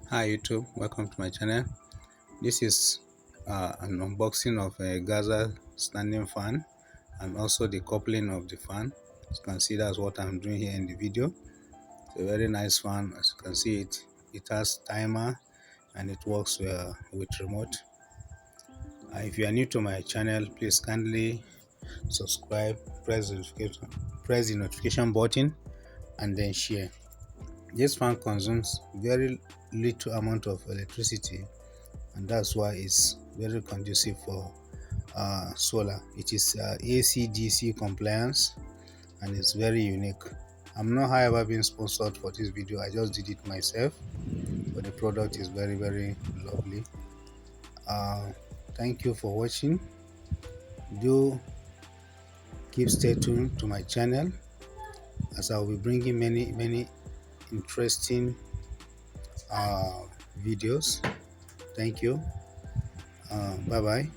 Hi YouTube, welcome to my channel. This is an unboxing of a Gaza standing fan and also the coupling of the fan. As you can see, that's what I'm doing here in the video. It's a very nice fan. As you can see, it has timer and it works with remote. If you are new to my channel, please kindly subscribe, press the notification button and then share. This fan consumes very little amount of electricity, and that's why it's very conducive for solar. It is AC DC compliance and it's very unique. I'm not however being sponsored for this video, I just did it myself, but the product is very lovely. Thank you for watching. Do stay tuned to my channel as I'll be bringing many interesting videos. Thank you. Bye bye.